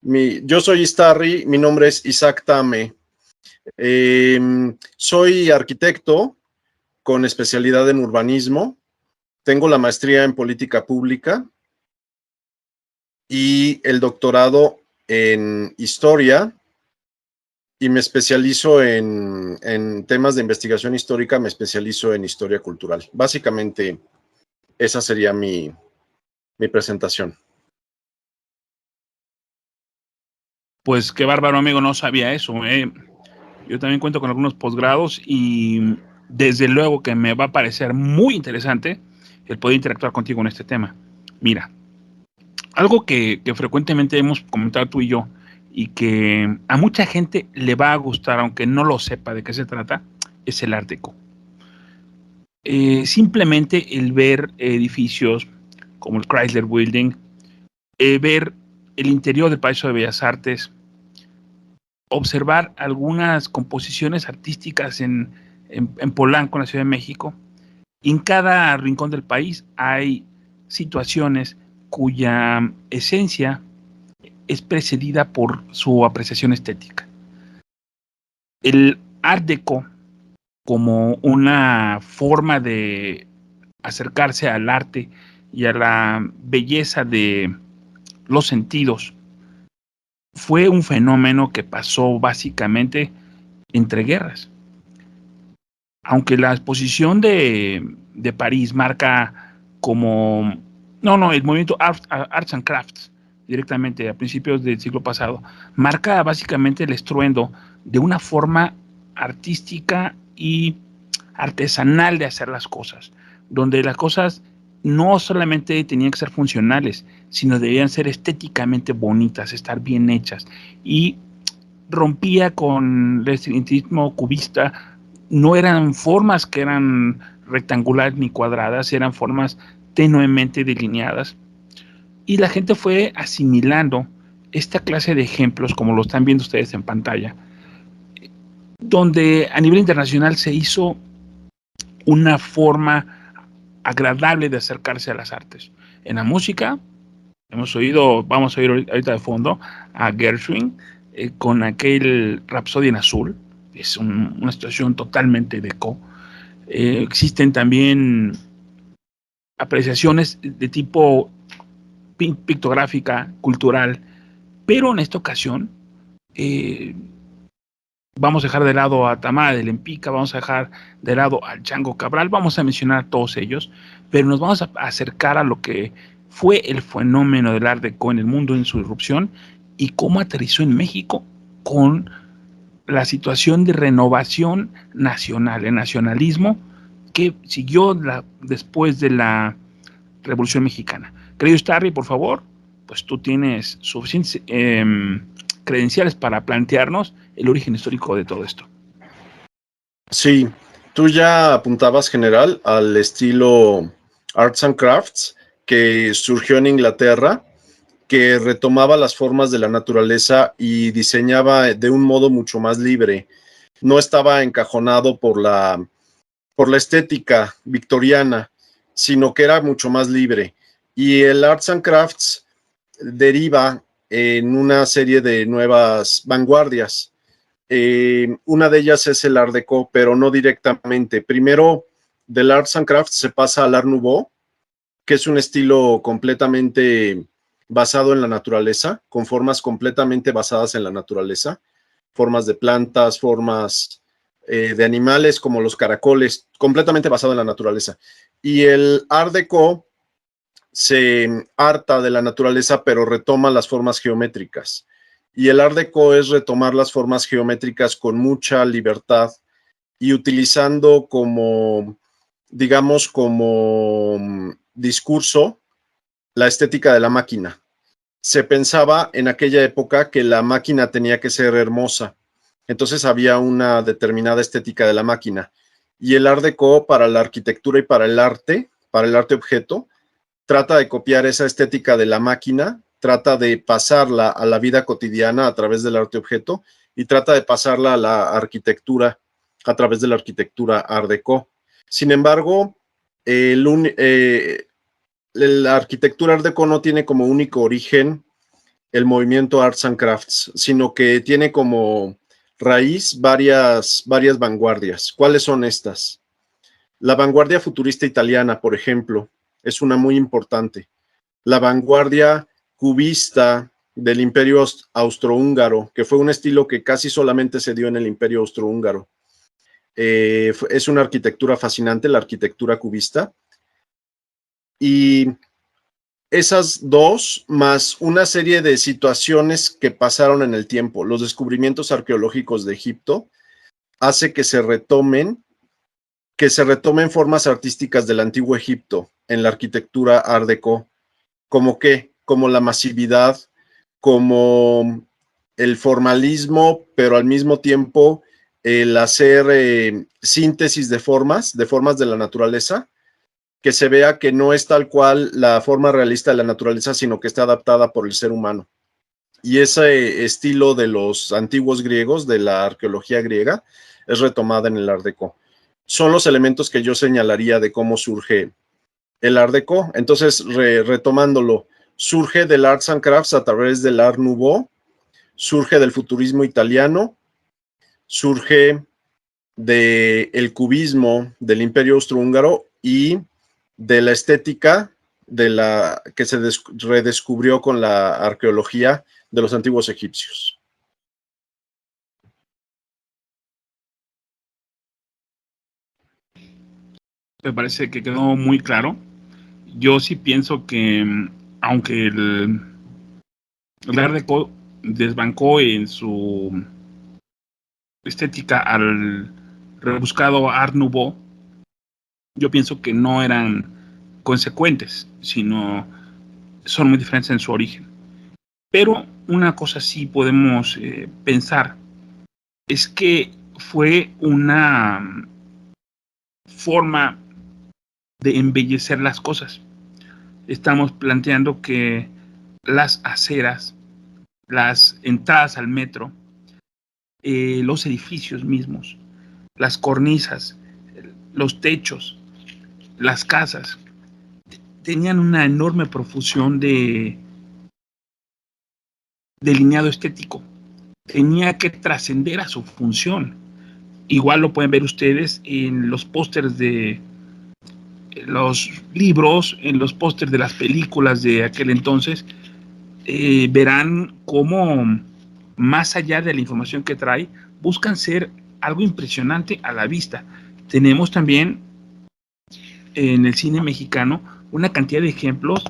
Yo soy Istarri, mi nombre es Isaac Tame. Soy arquitecto con especialidad en urbanismo. Tengo la maestría en política pública y el doctorado en historia, y me especializo en temas de investigación histórica, me especializo en historia cultural. Básicamente, esa sería mi presentación. Pues qué bárbaro, amigo, no sabía eso. Yo también cuento con algunos posgrados y desde luego que me va a parecer muy interesante el poder interactuar contigo en este tema. Mira, algo que frecuentemente hemos comentado tú y yo y que a mucha gente le va a gustar, aunque no lo sepa de qué se trata, es el Art Deco. Simplemente el ver edificios como el Chrysler Building, ver el interior del Palacio de Bellas Artes, observar algunas composiciones artísticas en Polanco, en la Ciudad de México. En cada rincón del país hay situaciones cuya esencia es precedida por su apreciación estética. El Art Deco, como una forma de acercarse al arte y a la belleza de los sentidos, fue un fenómeno que pasó básicamente entre guerras. Aunque la exposición de París marca como... No, el movimiento Arts and Crafts, directamente a principios del siglo pasado, marca básicamente el estruendo de una forma artística y artesanal de hacer las cosas, donde las cosas no solamente tenían que ser funcionales, sino debían ser estéticamente bonitas, estar bien hechas, y rompía con el estilismo cubista. No eran formas que eran rectangulares ni cuadradas, eran formas tenuemente delineadas, y la gente fue asimilando esta clase de ejemplos, como lo están viendo ustedes en pantalla, donde a nivel internacional se hizo una forma agradable de acercarse a las artes. En la música, vamos a oír ahorita de fondo a Gershwin con aquel Rapsodia en Azul. Es una situación totalmente deco. Existen también apreciaciones de tipo pictográfica, cultural, pero en esta ocasión vamos a dejar de lado a Tamara de Lempica, vamos a dejar de lado al Django Cabral, vamos a mencionar a todos ellos, pero nos vamos a acercar a lo que fue el fenómeno del Art Deco en el mundo en su irrupción y cómo aterrizó en México con la situación de renovación nacional, el nacionalismo que siguió después de la Revolución Mexicana. Querido Starry, por favor, pues tú tienes suficientes credenciales para plantearnos el origen histórico de todo esto. Sí, tú ya apuntabas, general, al estilo Arts and Crafts que surgió en Inglaterra, que retomaba las formas de la naturaleza y diseñaba de un modo mucho más libre. No estaba encajonado por la estética victoriana, sino que era mucho más libre. Y el Arts and Crafts deriva en una serie de nuevas vanguardias. Una de ellas es el Art Deco, pero no directamente. Primero, del Arts and Crafts se pasa al Art Nouveau, que es un estilo completamente basado en la naturaleza, con formas completamente basadas en la naturaleza, formas de plantas, formas de animales como los caracoles, completamente basado en la naturaleza. Y el Art Deco se harta de la naturaleza, pero retoma las formas geométricas. Y el Art Deco es retomar las formas geométricas con mucha libertad y utilizando como, digamos, como discurso la estética de la máquina. Se pensaba en aquella época que la máquina tenía que ser hermosa, entonces había una determinada estética de la máquina. Y el Art Deco, para la arquitectura y para el arte objeto, trata de copiar esa estética de la máquina, trata de pasarla a la vida cotidiana a través del arte objeto y trata de pasarla a la arquitectura a través de la arquitectura Art Deco. Sin embargo, la arquitectura Art Deco no tiene como único origen el movimiento Arts and Crafts, sino que tiene como raíz varias vanguardias. ¿Cuáles son estas? La vanguardia futurista italiana, por ejemplo, es una muy importante. La vanguardia cubista del Imperio Austrohúngaro, que fue un estilo que casi solamente se dio en el Imperio Austrohúngaro. Es una arquitectura fascinante, la arquitectura cubista. Y esas dos, más una serie de situaciones que pasaron en el tiempo, los descubrimientos arqueológicos de Egipto, hace que se retomen formas artísticas del antiguo Egipto en la arquitectura Art Deco, como qué, como la masividad, como el formalismo, pero al mismo tiempo el hacer síntesis de formas de la naturaleza, que se vea que no es tal cual la forma realista de la naturaleza, sino que está adaptada por el ser humano. Y ese estilo de los antiguos griegos, de la arqueología griega, es retomada en el Art Deco. Son los elementos que yo señalaría de cómo surge el Art Deco. Entonces, retomándolo, surge del Arts and Crafts a través del Art Nouveau, surge del futurismo italiano, surge del cubismo del Imperio Austrohúngaro y de la estética que se redescubrió con la arqueología de los antiguos egipcios. Me parece que quedó muy claro. Yo sí pienso que, aunque el Art Deco desbancó en su estética al rebuscado Art Nouveau, yo pienso que no eran consecuentes, sino son muy diferentes en su origen. Pero una cosa sí podemos pensar, es que fue una forma de embellecer las cosas. Estamos planteando que las aceras, las entradas al metro, los edificios mismos, las cornisas, los techos, las casas, tenían una enorme profusión de delineado estético. Tenía que trascender a su función. Igual lo pueden ver ustedes en los pósters de los libros, en los pósters de las películas de aquel entonces. Verán cómo, más allá de la información que trae, buscan ser algo impresionante a la vista. Tenemos también en el cine mexicano una cantidad de ejemplos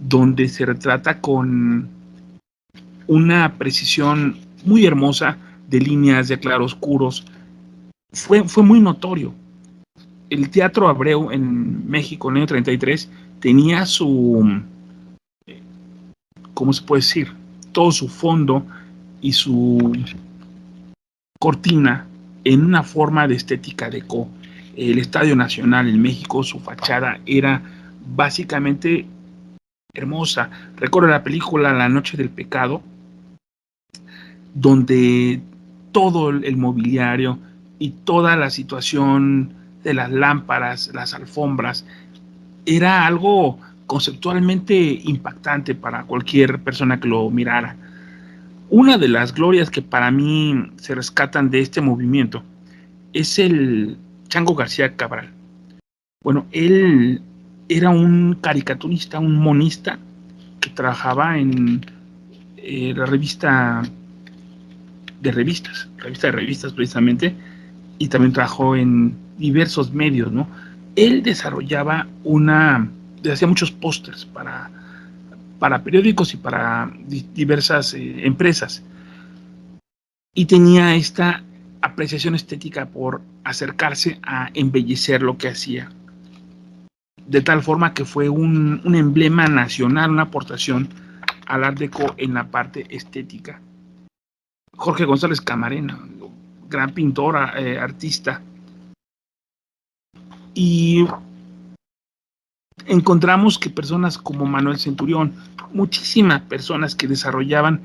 donde se retrata con una precisión muy hermosa de líneas, de claroscuros. Fue muy notorio. El Teatro Abreu en México en el año 33 tenía su, ¿cómo se puede decir? Todo su fondo y su cortina en una forma de estética deco. El Estadio Nacional en México, su fachada era básicamente hermosa. Recuerdo la película La Noche del Pecado, donde todo el mobiliario y toda la situación de las lámparas, las alfombras, era algo conceptualmente impactante para cualquier persona que lo mirara. Una de las glorias que para mí se rescatan de este movimiento es el Chango García Cabral. Bueno, él era un caricaturista, un monista que trabajaba en la revista de revistas precisamente, y también trabajó en diversos medios, ¿no? Él desarrollaba hacía muchos pósters para periódicos y para diversas empresas, y tenía esta apreciación estética por acercarse a embellecer lo que hacía, de tal forma que fue un emblema nacional, una aportación al Art Deco en la parte estética. Jorge González Camarena, gran pintor, artista. Y encontramos que personas como Manuel Centurión, muchísimas personas que desarrollaban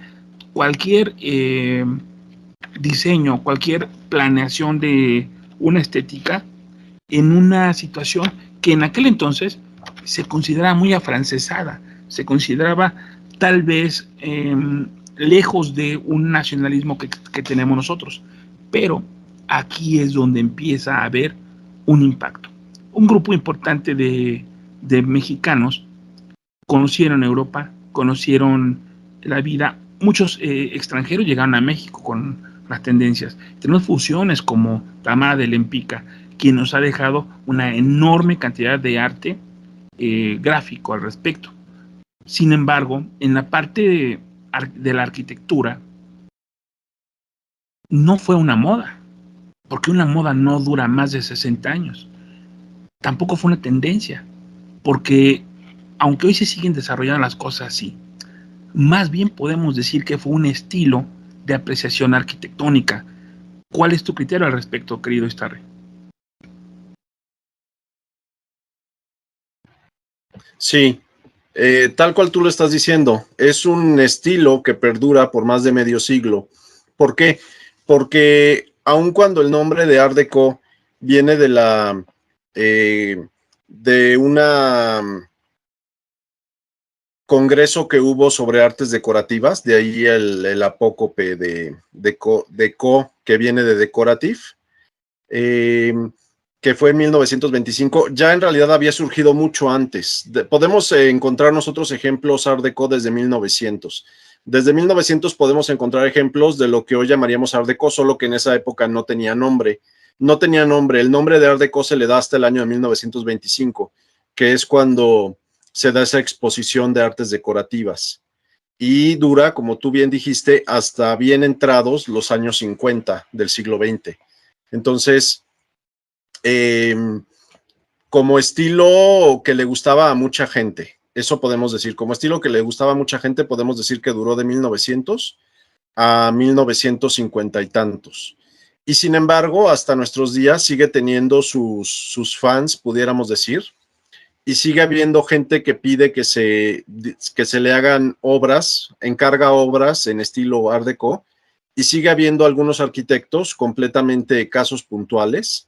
cualquier diseño, cualquier planeación de una estética en una situación que en aquel entonces se consideraba muy afrancesada, se consideraba tal vez lejos de un nacionalismo que tenemos nosotros. Pero aquí es donde empieza a haber un impacto. Un grupo importante de mexicanos conocieron Europa, conocieron la vida. Muchos extranjeros llegaron a México con las tendencias. Tenemos fusiones como Tamara de Lempica, quien nos ha dejado una enorme cantidad de arte gráfico al respecto. Sin embargo, en la parte de la arquitectura, no fue una moda, porque una moda no dura más de 60 años. Tampoco fue una tendencia, porque aunque hoy se siguen desarrollando las cosas así, más bien podemos decir que fue un estilo de apreciación arquitectónica. ¿Cuál es tu criterio al respecto, querido Starry? Sí, tal cual tú lo estás diciendo, es un estilo que perdura por más de medio siglo. ¿Por qué? Porque aun cuando el nombre de Art Deco viene de una congreso que hubo sobre artes decorativas, de ahí el apócope de Deco, que viene de decorative, eh, que fue en 1925, ya en realidad había surgido mucho antes. Podemos encontrar nosotros ejemplos Art Deco desde 1900. Desde 1900 podemos encontrar ejemplos de lo que hoy llamaríamos Art Deco, solo que en esa época no tenía nombre. No tenía nombre. El nombre de Art Deco se le da hasta el año de 1925, que es cuando se da esa exposición de artes decorativas. Y dura, como tú bien dijiste, hasta bien entrados los años 50 del siglo XX. Entonces, eh, como estilo que le gustaba a mucha gente, eso podemos decir, como estilo que le gustaba a mucha gente, podemos decir que duró de 1900 a 1950 y tantos. Y sin embargo, hasta nuestros días sigue teniendo sus fans, pudiéramos decir, y sigue habiendo gente que pide que se le hagan obras, encarga obras en estilo Art Deco, y sigue habiendo algunos arquitectos, completamente casos puntuales,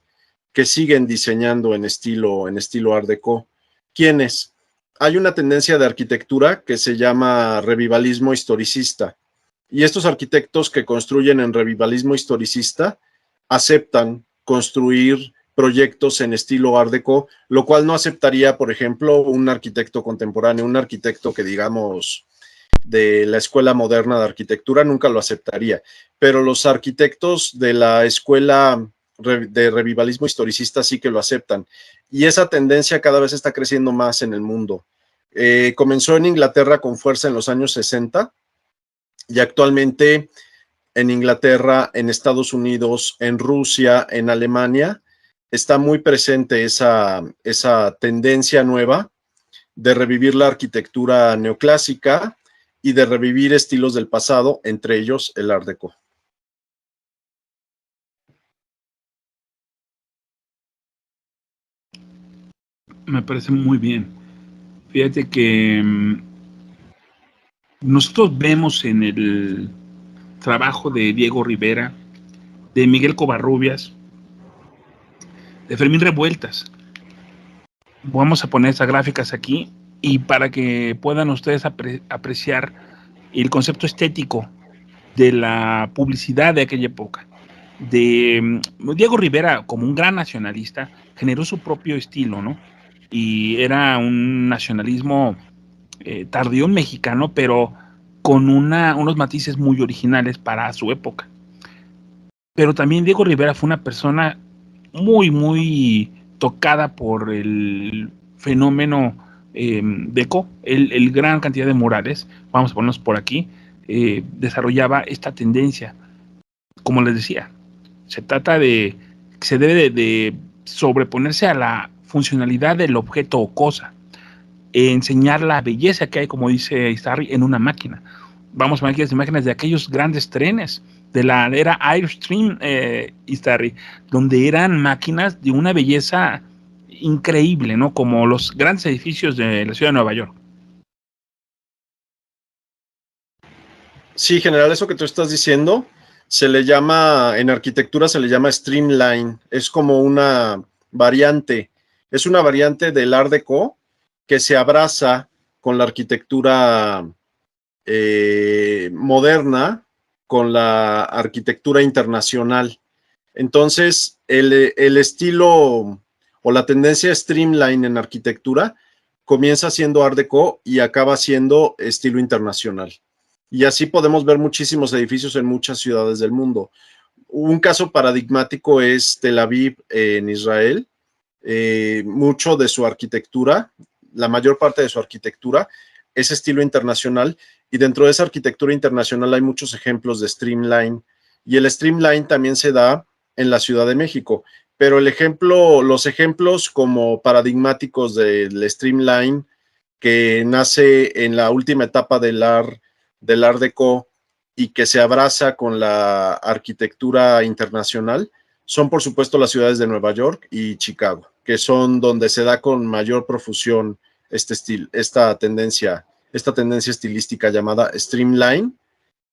que siguen diseñando en estilo Art Deco. ¿Quiénes? Hay una tendencia de arquitectura que se llama revivalismo historicista, y estos arquitectos que construyen en revivalismo historicista aceptan construir proyectos en estilo Art Deco, lo cual no aceptaría, por ejemplo, un arquitecto contemporáneo, un arquitecto que digamos de la escuela moderna de arquitectura, nunca lo aceptaría. Pero los arquitectos de la escuela de revivalismo historicista sí que lo aceptan. Y esa tendencia cada vez está creciendo más en el mundo. Comenzó en Inglaterra con fuerza en los años 60 y actualmente en Inglaterra, en Estados Unidos, en Rusia, en Alemania, está muy presente esa tendencia nueva de revivir la arquitectura neoclásica y de revivir estilos del pasado, entre ellos el Art Deco. Me parece muy bien. Fíjate que nosotros vemos en el trabajo de Diego Rivera, de Miguel Covarrubias, de Fermín Revueltas. Vamos a poner esas gráficas aquí y para que puedan ustedes apreciar el concepto estético de la publicidad de aquella época. De Diego Rivera, como un gran nacionalista, generó su propio estilo, ¿no? Y era un nacionalismo tardío mexicano, pero con unos matices muy originales para su época. Pero también Diego Rivera fue una persona muy, muy tocada por el fenómeno Deco, el gran cantidad de murales, vamos a ponernos por aquí, desarrollaba esta tendencia. Como les decía, se trata de, se debe de sobreponerse a la funcionalidad del objeto o cosa, enseñar la belleza que hay, como dice Starry, en una máquina. Vamos a ver aquí las imágenes de aquellos grandes trenes de la era Airstream, Starry, donde eran máquinas de una belleza increíble, ¿no? Como los grandes edificios de la ciudad de Nueva York. Sí, general, eso que tú estás diciendo se le llama, en arquitectura se le llama streamline, es como una variante, es una variante del Art Deco que se abraza con la arquitectura moderna con la arquitectura internacional. Entonces, el estilo o la tendencia streamline en arquitectura comienza siendo Art Deco y acaba siendo estilo internacional. Y así podemos ver muchísimos edificios en muchas ciudades del mundo. Un caso paradigmático es Tel Aviv en Israel. Mucho de su arquitectura, la mayor parte de su arquitectura, es estilo internacional, y dentro de esa arquitectura internacional hay muchos ejemplos de streamline, y el streamline también se da en la Ciudad de México, pero los ejemplos como paradigmáticos del streamline que nace en la última etapa del Art Deco y que se abraza con la arquitectura internacional, son por supuesto las ciudades de Nueva York y Chicago, que son donde se da con mayor profusión esta tendencia estilística llamada streamline,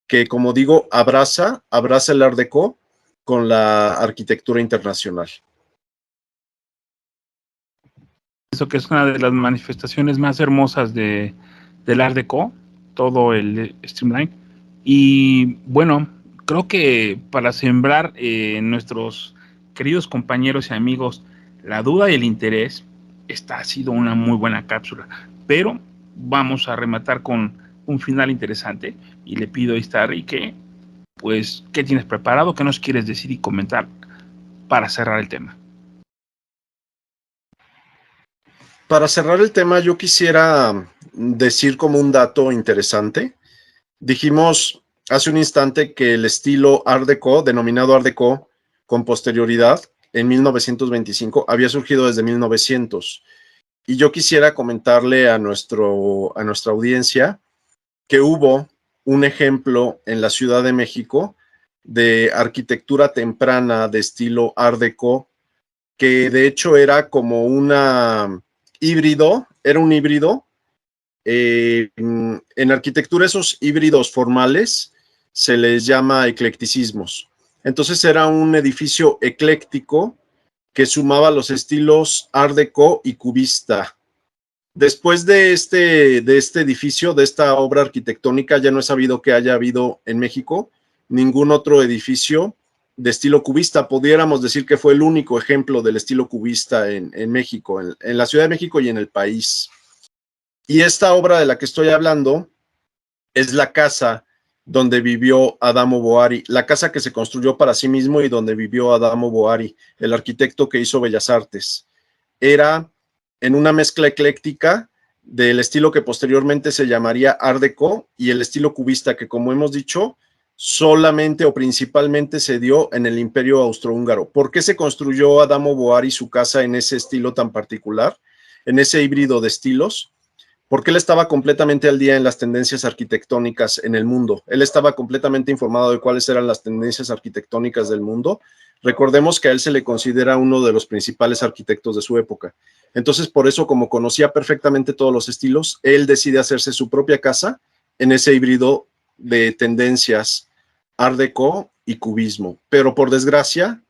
que como digo, abraza el Art Deco con la arquitectura internacional. Eso que es una de las manifestaciones más hermosas del Art Deco, todo el streamline. Y bueno, creo que para sembrar en nuestros queridos compañeros y amigos la duda y el interés, esta ha sido una muy buena cápsula. Pero vamos a rematar con un final interesante y le pido a Starry que, pues, ¿qué tienes preparado? ¿Qué nos quieres decir y comentar para cerrar el tema? Para cerrar el tema, yo quisiera decir como un dato interesante. Dijimos hace un instante que el estilo Art Deco, denominado Art Deco con posterioridad, en 1925, había surgido desde 1900. Y yo quisiera comentarle a nuestra audiencia que hubo un ejemplo en la Ciudad de México de arquitectura temprana de estilo Art Deco, que de hecho era como un híbrido. En arquitectura esos híbridos formales se les llama eclecticismos. Entonces era un edificio ecléctico que sumaba los estilos Art Deco y cubista. Después de este edificio, de esta obra arquitectónica, ya no he sabido que haya habido en México ningún otro edificio de estilo cubista. Pudiéramos decir que fue el único ejemplo del estilo cubista en México, en la Ciudad de México y en el país. Y esta obra de la que estoy hablando es la casa donde vivió Adamo Boari, la casa que se construyó para sí mismo y donde vivió Adamo Boari, el arquitecto que hizo Bellas Artes. Era en una mezcla ecléctica del estilo que posteriormente se llamaría Art Deco y el estilo cubista, que como hemos dicho, solamente o principalmente se dio en el Imperio Austrohúngaro. ¿Por qué se construyó Adamo Boari su casa en ese estilo tan particular, en ese híbrido de estilos? Porque él estaba completamente al día en las tendencias arquitectónicas en el mundo. Él estaba completamente informado de cuáles eran las tendencias arquitectónicas del mundo. Recordemos que a él se le considera uno de los principales arquitectos de su época. Entonces, por eso, como conocía perfectamente todos los estilos, él decide hacerse su propia casa en ese híbrido de tendencias Art Deco y cubismo. Pero por desgracia,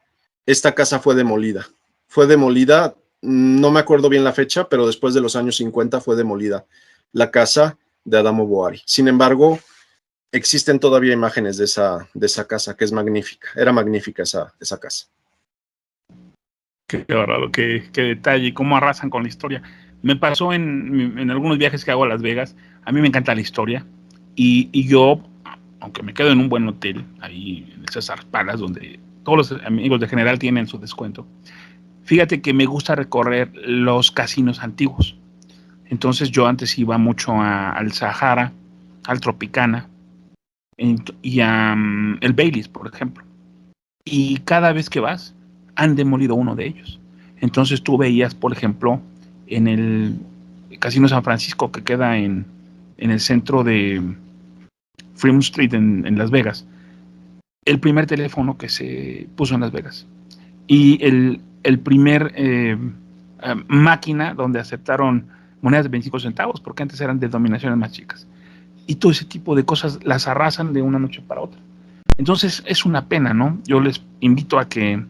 esta casa fue demolida. Fue demolida, no me acuerdo bien la fecha, pero después de los años 50 fue demolida la casa de Adamo Boari. Sin embargo, existen todavía imágenes de esa casa, que es magnífica. Era magnífica esa casa. Qué bárbaro, qué detalle, cómo arrasan con la historia. Me pasó en algunos viajes que hago a Las Vegas. A mí me encanta la historia. Y yo, aunque me quedo en un buen hotel, ahí en el César Palace, donde todos los amigos de General tienen su descuento, fíjate que me gusta recorrer los casinos antiguos. Entonces yo antes iba mucho al Sahara, al Tropicana y a el Baileys, por ejemplo. Y cada vez que vas, han demolido uno de ellos. Entonces tú veías, por ejemplo, en el Casino San Francisco, que queda en el centro de Fremont Street en Las Vegas, el primer teléfono que se puso en Las Vegas y el primer máquina donde aceptaron monedas de 25 centavos, porque antes eran de denominaciones más chicas. Y todo ese tipo de cosas las arrasan de una noche para otra. Entonces es una pena, ¿no? Yo les invito a que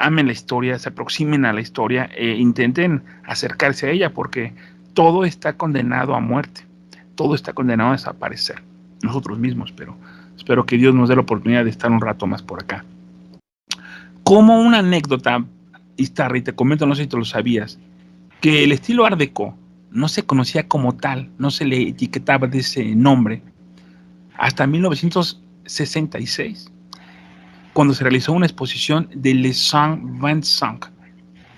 amen la historia, se aproximen a la historia e intenten acercarse a ella, porque todo está condenado a muerte. todo está condenado a desaparecer, nosotros mismos, pero espero que Dios nos dé la oportunidad de estar un rato más por acá. Como una anécdota, Iztarri, te comento, no sé si te lo sabías, que el estilo Art Deco no se conocía como tal, no se le etiquetaba de ese nombre, hasta 1966, cuando se realizó una exposición de Les Cent Vincent,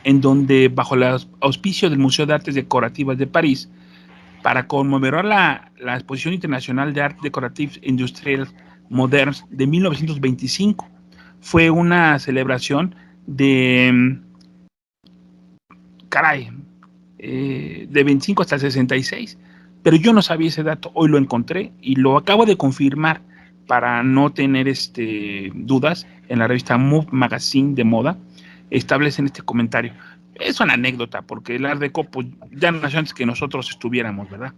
en donde, bajo el auspicio del Museo de Artes Decorativas de París, para conmemorar la Exposición Internacional de Arte Decorative Industriel Moderns de 1925. Fue una celebración de, caray, de 25 hasta 66, pero yo no sabía ese dato, hoy lo encontré y lo acabo de confirmar para no tener dudas. En la revista Move Magazine de moda establecen este comentario. Es una anécdota, porque el Art Deco pues, ya nació antes que nosotros estuviéramos, ¿verdad?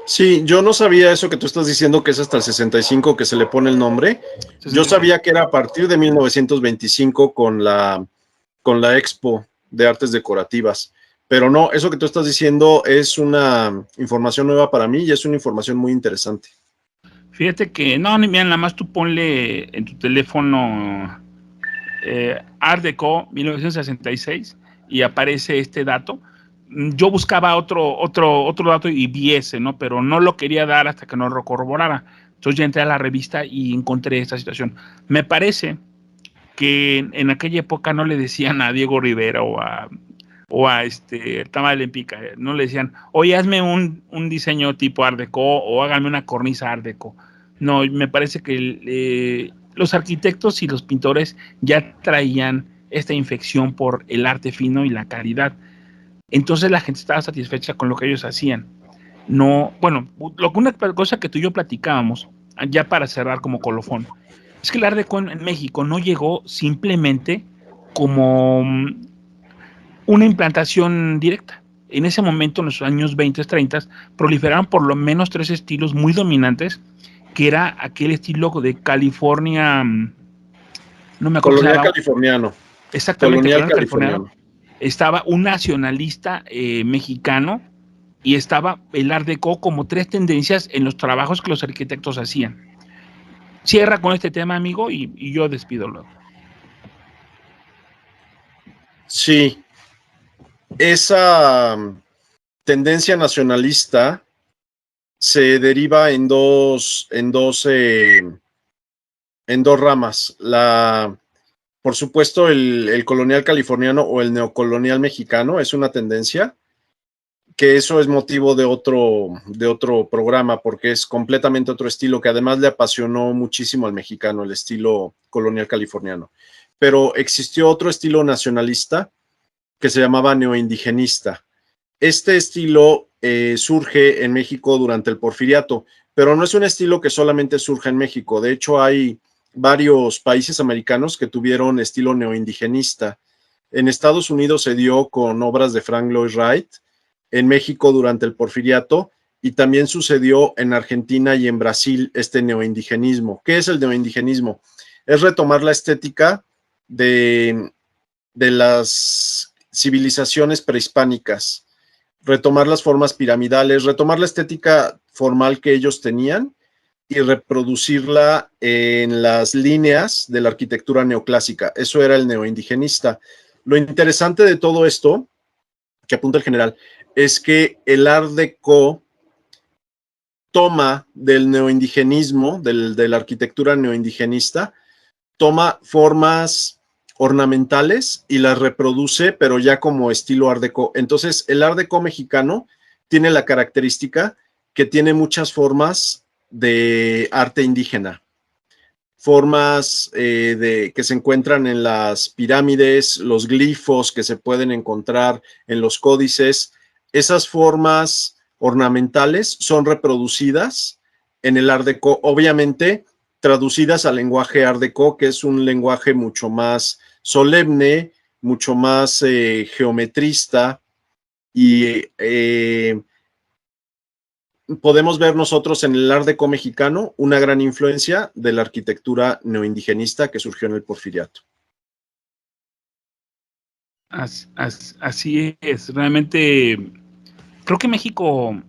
Sí, yo no sabía eso que tú estás diciendo, que es hasta el 65 que se le pone el nombre. 66. Yo sabía que era a partir de 1925 con la Expo de Artes Decorativas. Pero no, eso que tú estás diciendo es una información nueva para mí y es una información muy interesante. Fíjate que, no, mira, nada más tú ponle en tu teléfono Art Deco 1966 y aparece este dato. Yo buscaba otro dato y vi ese, ¿no? Pero no lo quería dar hasta que no lo corroborara. Entonces ya entré a la revista y encontré esta situación. Me parece que en aquella época no le decían a Diego Rivera o a Tamal en Pica, no le decían, oye, hazme un diseño tipo Art Deco o hágame una cornisa Art Deco. No, me parece que los arquitectos y los pintores ya traían esta infección por el arte fino y la calidad. Entonces la gente estaba satisfecha con lo que ellos hacían. No, bueno, una cosa que tú y yo platicábamos, ya para cerrar como colofón, es que el Art Deco en México no llegó simplemente como una implantación directa. En ese momento, en los años 20, 30, proliferaron por lo menos tres estilos muy dominantes, que era aquel estilo de California, no me acuerdo cómo se Colonial llamaba, californiano. exactamente, Colonial colonial californiano. californiano. Estaba un nacionalista mexicano y estaba el Art Deco como tres tendencias en los trabajos que los arquitectos hacían. Cierra con este tema, amigo, y yo despido luego. Sí, esa tendencia nacionalista se deriva en dos ramas. Por supuesto, el colonial californiano o el neocolonial mexicano es una tendencia, que eso es motivo de otro programa, porque es completamente otro estilo que además le apasionó muchísimo al mexicano, el estilo colonial californiano. Pero existió otro estilo nacionalista que se llamaba neoindigenista. Este estilo surge en México durante el Porfiriato, pero no es un estilo que solamente surge en México. De hecho, hay varios países americanos que tuvieron estilo neoindigenista. En Estados Unidos se dio con obras de Frank Lloyd Wright, en México durante el Porfiriato, y también sucedió en Argentina y en Brasil este neoindigenismo. ¿Qué es el neoindigenismo? Es retomar la estética de las civilizaciones prehispánicas, retomar las formas piramidales, retomar la estética formal que ellos tenían y reproducirla en las líneas de la arquitectura neoclásica. Eso era el neoindigenista. Lo interesante de todo esto, que apunta el general, es que el Art Deco toma del neoindigenismo, de la arquitectura neoindigenista, toma formas ornamentales y las reproduce, pero ya como estilo Art Deco. Entonces, el Art Deco mexicano tiene la característica que tiene muchas formas de arte indígena, formas que se encuentran en las pirámides, los glifos que se pueden encontrar en los códices. Esas formas ornamentales son reproducidas en el Art Deco, obviamente traducidas al lenguaje Art Deco, que es un lenguaje mucho más solemne, mucho más geometrista, y podemos ver nosotros en el Art Deco mexicano una gran influencia de la arquitectura neoindigenista que surgió en el Porfiriato. Así es, realmente creo que México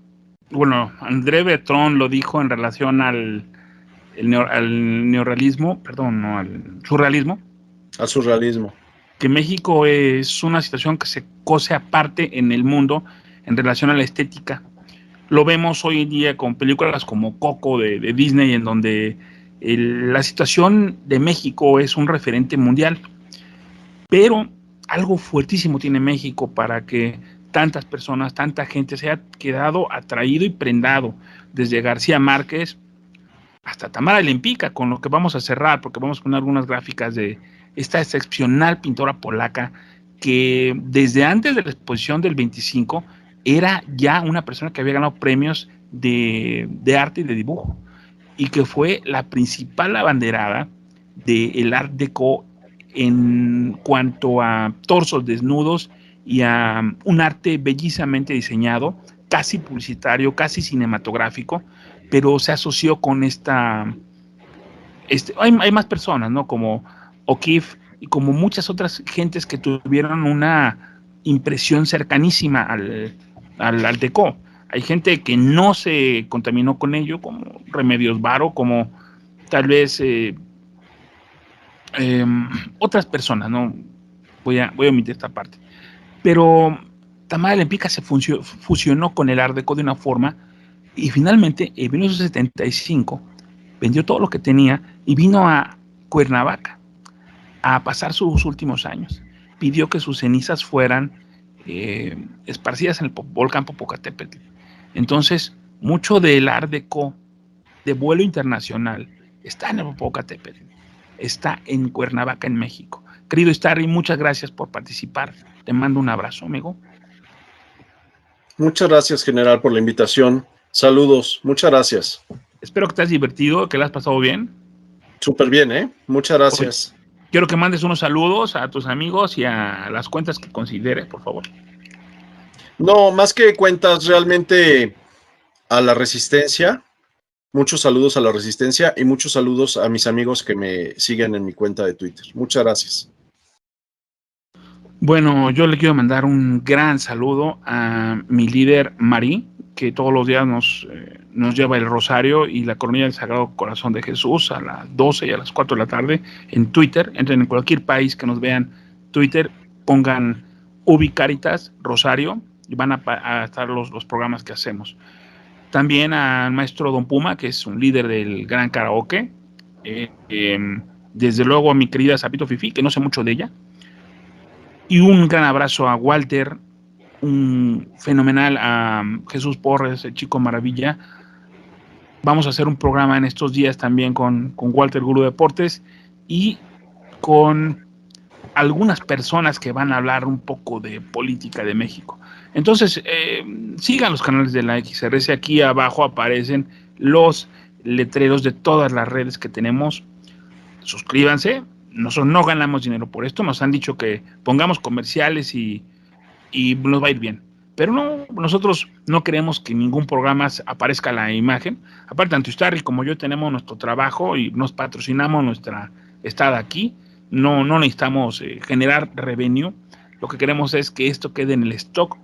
bueno, André Breton lo dijo en relación al neorrealismo, perdón, no, al surrealismo, Al surrealismo. que México es una situación que se cose aparte en el mundo en relación a la estética. Lo vemos hoy en día con películas como Coco de Disney, en donde la situación de México es un referente mundial, pero algo fuertísimo tiene México para que tantas personas, tanta gente se haya quedado atraído y prendado, desde García Márquez hasta Tamara Lempica, con lo que vamos a cerrar, porque vamos a poner algunas gráficas de esta excepcional pintora polaca que desde antes de la exposición del 25 era ya una persona que había ganado premios de arte y de dibujo, y que fue la principal abanderada del Art Deco en cuanto a torsos desnudos y a un arte bellísimamente diseñado, casi publicitario, casi cinematográfico, pero se asoció con hay más personas, ¿no? Como O'Keeffe y como muchas otras gentes que tuvieron una impresión cercanísima al Deco. Hay gente que no se contaminó con ello, como Remedios Varo, como tal vez otras personas, ¿no? Voy a omitir esta parte. Pero Tamara Lempica se fusionó con el Art Deco de una forma y finalmente en 1975 vendió todo lo que tenía y vino a Cuernavaca a pasar sus últimos años. Pidió que sus cenizas fueran esparcidas en el volcán Popocatépetl. Entonces, mucho del Art Deco de vuelo internacional está en el Popocatépetl, está en Cuernavaca, en México. Querido Starry, muchas gracias por participar. Te mando un abrazo, amigo. Muchas gracias, general, por la invitación. Saludos, muchas gracias. Espero que te hayas divertido, que la has pasado bien. Súper bien, ¿eh? Muchas Oye, gracias. quiero que mandes unos saludos a tus amigos y a las cuentas que consideres, por favor. No, más que cuentas, realmente a la Resistencia. Muchos saludos a la Resistencia y muchos saludos a mis amigos que me siguen en mi cuenta de Twitter. Muchas gracias. Bueno, yo le quiero mandar un gran saludo a mi líder Marí, que todos los días nos lleva el rosario y la coronilla del Sagrado Corazón de Jesús a las 12 y a las 4 de la tarde en Twitter. Entren en cualquier país que nos vean Twitter, pongan Ubicaritas Rosario y van a estar los programas que hacemos. También al maestro Don Puma, que es un líder del gran karaoke. Desde luego a mi querida Zapito Fifi, que no sé mucho de ella. Y un gran abrazo a Walter, un fenomenal a Jesús Porres, el chico maravilla. Vamos a hacer un programa en estos días también con Walter Gurú Deportes y con algunas personas que van a hablar un poco de política de México. Entonces, sigan los canales de la XRS. Aquí abajo aparecen los letreros de todas las redes que tenemos. Suscríbanse. Nosotros no ganamos dinero por esto. Nos han dicho que pongamos comerciales y nos va a ir bien. Pero no, nosotros no queremos que ningún programa aparezca la imagen. Aparte, tanto Starry como yo tenemos nuestro trabajo y nos patrocinamos nuestra estada aquí. No necesitamos generar revenue. Lo que queremos es que esto quede en el stock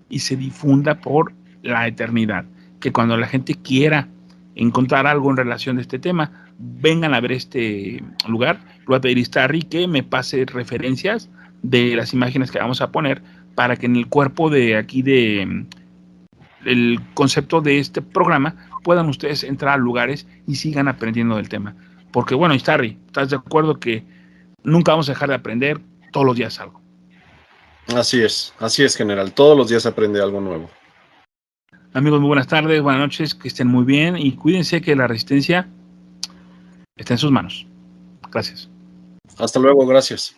y se difunda por la eternidad. Que cuando la gente quiera encontrar algo en relación de este tema, vengan a ver este lugar. Le voy a pedir a Starry que me pase referencias de las imágenes que vamos a poner para que en el cuerpo de aquí el concepto de este programa puedan ustedes entrar a lugares y sigan aprendiendo del tema. Porque bueno, Starry, ¿estás de acuerdo que nunca vamos a dejar de aprender? Todos los días algo. Así es, general. Todos los días aprende algo nuevo. Amigos, muy buenas tardes, buenas noches, que estén muy bien y cuídense que la resistencia está en sus manos. Gracias. Hasta luego, gracias.